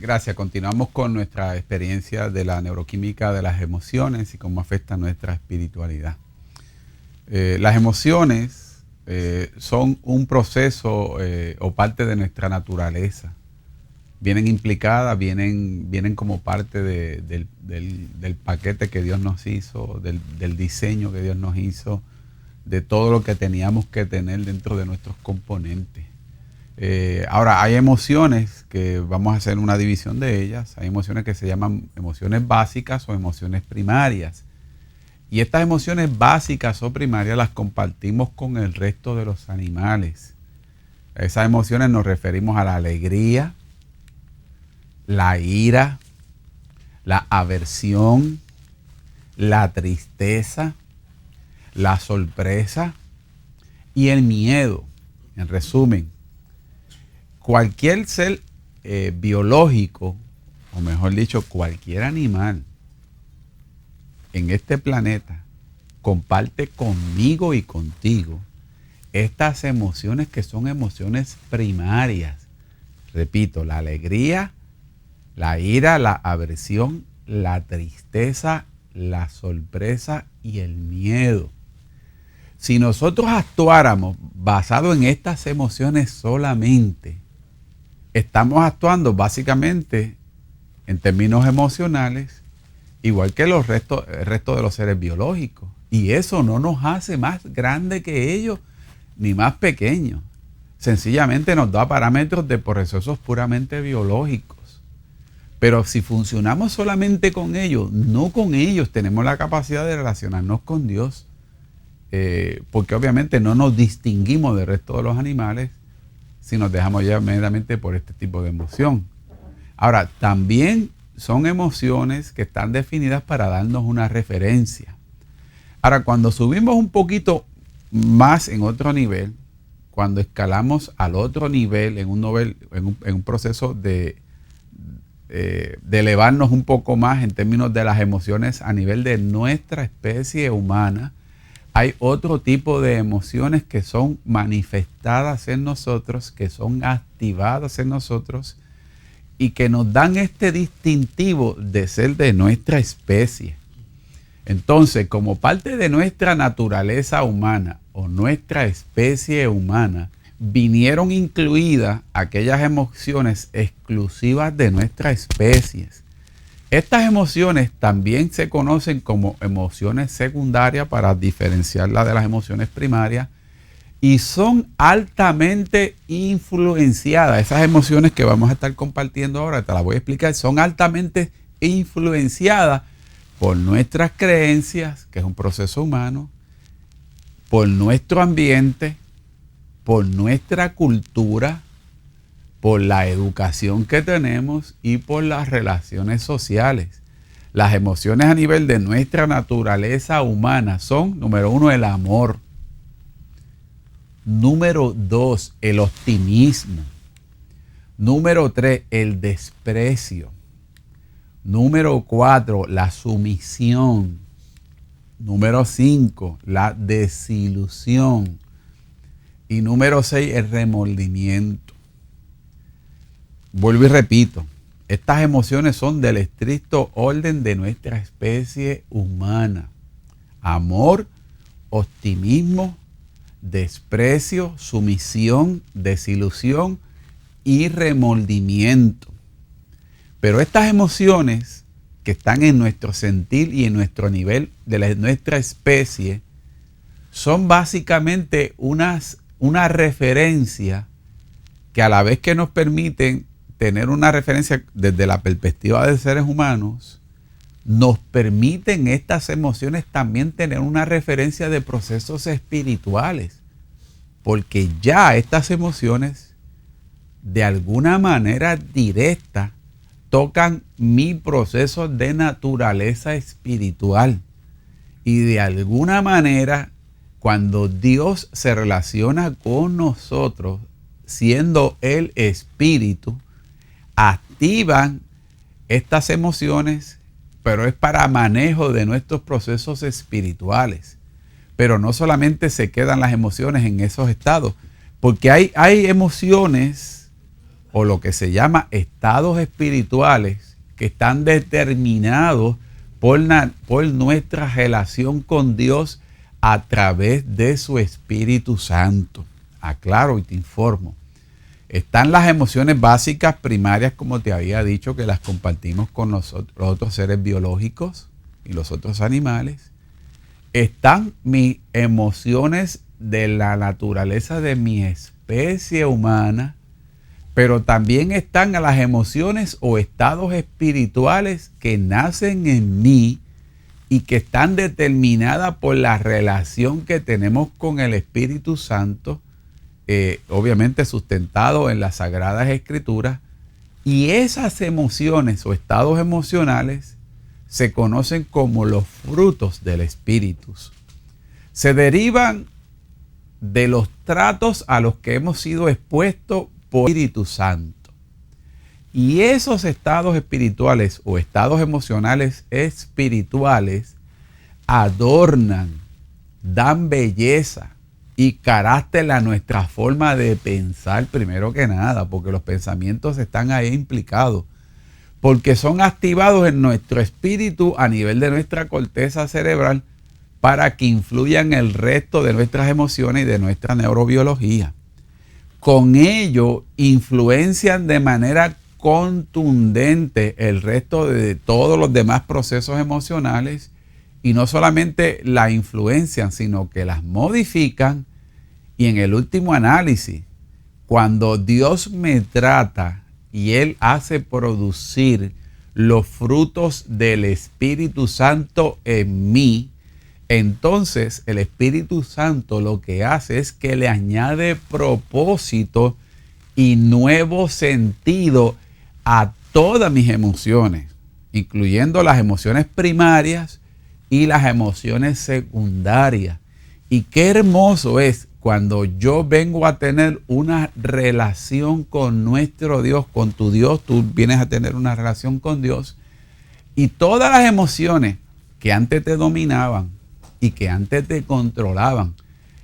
Gracias. Continuamos con nuestra experiencia de la neuroquímica de las emociones y cómo afecta nuestra espiritualidad. Las emociones son un proceso o parte de nuestra naturaleza. Vienen implicadas, vienen como parte del paquete que Dios nos hizo, del diseño que Dios nos hizo, de todo lo que teníamos que tener dentro de nuestros componentes. Ahora, hay emociones que vamos a hacer una división de ellas. Hay emociones que se llaman emociones básicas o emociones primarias. Y estas emociones básicas o primarias las compartimos con el resto de los animales. A esas emociones nos referimos a la alegría, la ira, la aversión, la tristeza, la sorpresa y el miedo. En resumen, cualquier ser biológico, o mejor dicho, cualquier animal en este planeta comparte conmigo y contigo estas emociones que son emociones primarias. Repito, la alegría, la ira, la aversión, la tristeza, la sorpresa y el miedo. Si nosotros actuáramos basado en estas emociones solamente, estamos actuando básicamente en términos emocionales igual que el resto de los seres biológicos. Y eso no nos hace más grande que ellos ni más pequeños. Sencillamente nos da parámetros de procesos puramente biológicos. Pero si funcionamos solamente con ellos, no con ellos tenemos la capacidad de relacionarnos con Dios. Porque obviamente no nos distinguimos del resto de los animales si nos dejamos llevar meramente por este tipo de emoción. Ahora, también son emociones que están definidas para darnos una referencia. Ahora, cuando subimos un poquito más en otro nivel, cuando escalamos al otro nivel, en un proceso de elevarnos un poco más en términos de las emociones a nivel de nuestra especie humana, hay otro tipo de emociones que son manifestadas en nosotros, que son activadas en nosotros y que nos dan este distintivo de ser de nuestra especie. Entonces, como parte de nuestra naturaleza humana o nuestra especie humana, vinieron incluidas aquellas emociones exclusivas de nuestra especie. Estas emociones también se conocen como emociones secundarias para diferenciarlas de las emociones primarias y son altamente influenciadas. Esas emociones que vamos a estar compartiendo ahora, te las voy a explicar, son altamente influenciadas por nuestras creencias, que es un proceso humano, por nuestro ambiente, por nuestra cultura, por la educación que tenemos y por las relaciones sociales. Las emociones a nivel de nuestra naturaleza humana son, número 1, el amor. Número 2, el optimismo. Número 3, el desprecio. Número 4, la sumisión. Número 5, la desilusión. Y número 6, el remordimiento. Vuelvo y repito, estas emociones son del estricto orden de nuestra especie humana. Amor, optimismo, desprecio, sumisión, desilusión y remordimiento. Pero estas emociones que están en nuestro sentir y en nuestro nivel de nuestra especie son básicamente una referencia que a la vez que nos permiten tener una referencia desde la perspectiva de seres humanos, nos permiten estas emociones también tener una referencia de procesos espirituales, porque ya estas emociones de alguna manera directa tocan mi proceso de naturaleza espiritual y de alguna manera cuando Dios se relaciona con nosotros siendo el espíritu, activan estas emociones, pero es para manejo de nuestros procesos espirituales. Pero no solamente se quedan las emociones en esos estados, porque hay emociones o lo que se llama estados espirituales que están determinados por nuestra relación con Dios a través de su Espíritu Santo. Aclaro y te informo. Están las emociones básicas primarias, como te había dicho, que las compartimos con los otros seres biológicos y los otros animales. Están mis emociones de la naturaleza de mi especie humana, pero también están las emociones o estados espirituales que nacen en mí y que están determinadas por la relación que tenemos con el Espíritu Santo, obviamente sustentado en las Sagradas Escrituras. Y esas emociones o estados emocionales se conocen como los frutos del Espíritu. Se derivan de los tratos a los que hemos sido expuestos por el Espíritu Santo. Y esos estados espirituales o estados emocionales espirituales adornan, dan belleza y carácter a nuestra forma de pensar primero que nada, porque los pensamientos están ahí implicados, porque son activados en nuestro espíritu a nivel de nuestra corteza cerebral para que influyan el resto de nuestras emociones y de nuestra neurobiología. Con ello influencian de manera contundente el resto de todos los demás procesos emocionales, y no solamente la influencian, sino que las modifican. Y en el último análisis, cuando Dios me trata y Él hace producir los frutos del Espíritu Santo en mí, entonces el Espíritu Santo lo que hace es que le añade propósito y nuevo sentido a todas mis emociones, incluyendo las emociones primarias y las emociones secundarias. Y qué hermoso es cuando yo vengo a tener una relación con nuestro Dios, con tu Dios, tú vienes a tener una relación con Dios, y todas las emociones que antes te dominaban y que antes te controlaban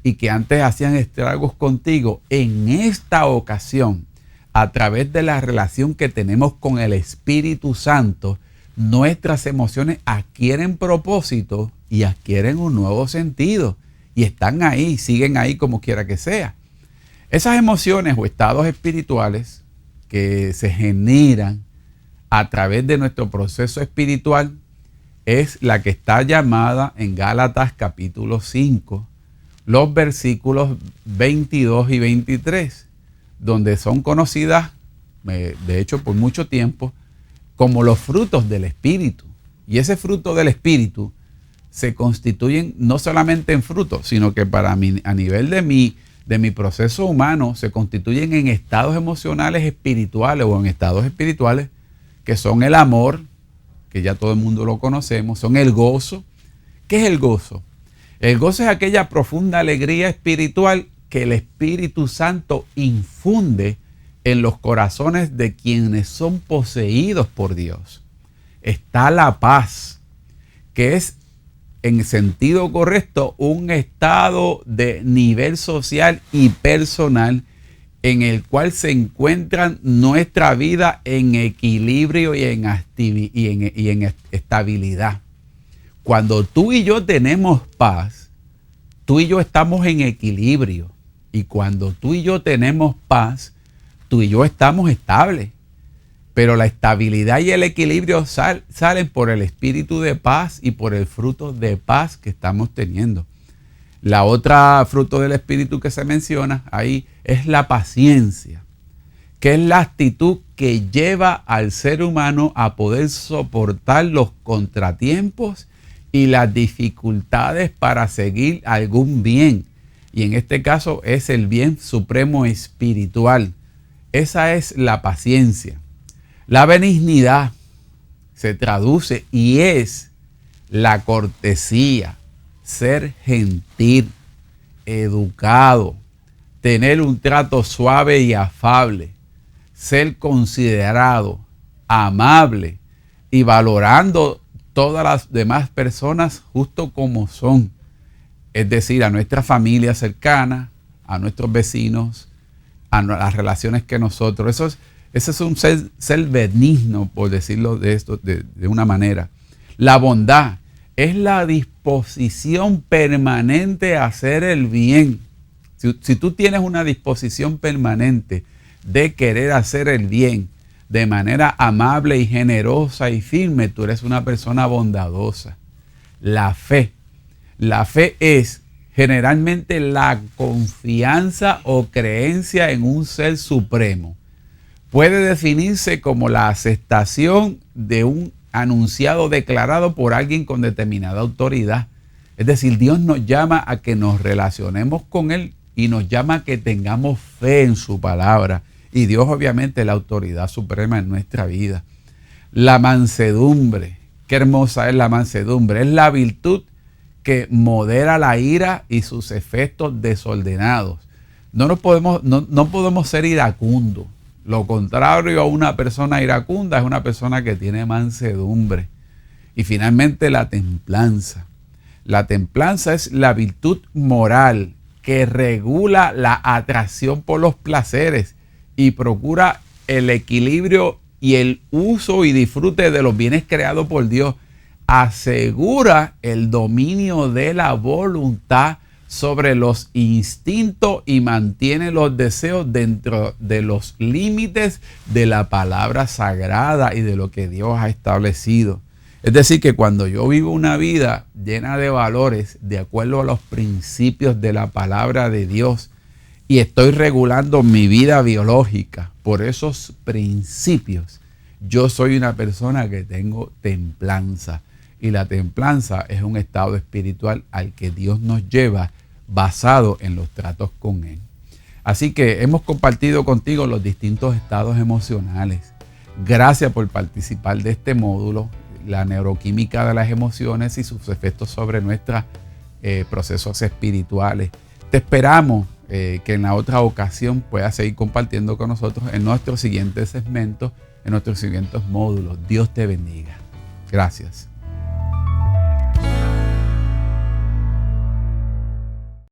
y que antes hacían estragos contigo, en esta ocasión, a través de la relación que tenemos con el Espíritu Santo, nuestras emociones adquieren propósito y adquieren un nuevo sentido. Y están ahí, siguen ahí como quiera que sea. Esas emociones o estados espirituales que se generan a través de nuestro proceso espiritual es la que está llamada en Gálatas capítulo 5, los versículos 22 y 23, donde son conocidas, de hecho por mucho tiempo, como los frutos del Espíritu. Y ese fruto del Espíritu se constituyen no solamente en frutos, sino que para mí, a nivel de mi proceso humano, se constituyen en estados emocionales espirituales o en estados espirituales que son el amor, que ya todo el mundo lo conocemos, son el gozo. ¿Qué es el gozo? El gozo es aquella profunda alegría espiritual que el Espíritu Santo infunde en los corazones de quienes son poseídos por Dios. Está la paz, que es en sentido correcto un estado de nivel social y personal en el cual se encuentra nuestra vida en equilibrio y en estabilidad. Cuando tú y yo tenemos paz, tú y yo estamos en equilibrio. Y cuando tú y yo tenemos paz, tú y yo estamos estables. Pero la estabilidad y el equilibrio salen por el espíritu de paz y por el fruto de paz que estamos teniendo. La otra fruto del espíritu que se menciona ahí es la paciencia, que es la actitud que lleva al ser humano a poder soportar los contratiempos y las dificultades para seguir algún bien. Y en este caso es el bien supremo espiritual. Esa es la paciencia. La benignidad se traduce y es la cortesía, ser gentil, educado, tener un trato suave y afable, ser considerado, amable y valorando todas las demás personas justo como son. Es decir, a nuestra familia cercana, a nuestros vecinos, a las relaciones que nosotros. Ese es un ser benigno, por decirlo de una manera. La bondad es la disposición permanente a hacer el bien. Si tú tienes una disposición permanente de querer hacer el bien de manera amable y generosa y firme, tú eres una persona bondadosa. La fe es generalmente la confianza o creencia en un ser supremo. Puede definirse como la aceptación de un anunciado declarado por alguien con determinada autoridad. Es decir, Dios nos llama a que nos relacionemos con Él y nos llama a que tengamos fe en su palabra. Y Dios obviamente es la autoridad suprema en nuestra vida. La mansedumbre, qué hermosa es la mansedumbre. Es la virtud que modera la ira y sus efectos desordenados. No podemos ser iracundos. Lo contrario a una persona iracunda es una persona que tiene mansedumbre. Y finalmente la templanza. La templanza es la virtud moral que regula la atracción por los placeres y procura el equilibrio y el uso y disfrute de los bienes creados por Dios. Asegura el dominio de la voluntad sobre los instintos y mantiene los deseos dentro de los límites de la palabra sagrada y de lo que Dios ha establecido. Es decir, que cuando yo vivo una vida llena de valores de acuerdo a los principios de la palabra de Dios y estoy regulando mi vida biológica por esos principios, yo soy una persona que tengo templanza. Y la templanza es un estado espiritual al que Dios nos lleva basado en los tratos con Él. Así que hemos compartido contigo los distintos estados emocionales. Gracias por participar de este módulo, la neuroquímica de las emociones y sus efectos sobre nuestros procesos espirituales. Te esperamos que en la otra ocasión puedas seguir compartiendo con nosotros en nuestros siguientes segmentos, en nuestros siguientes módulos. Dios te bendiga. Gracias.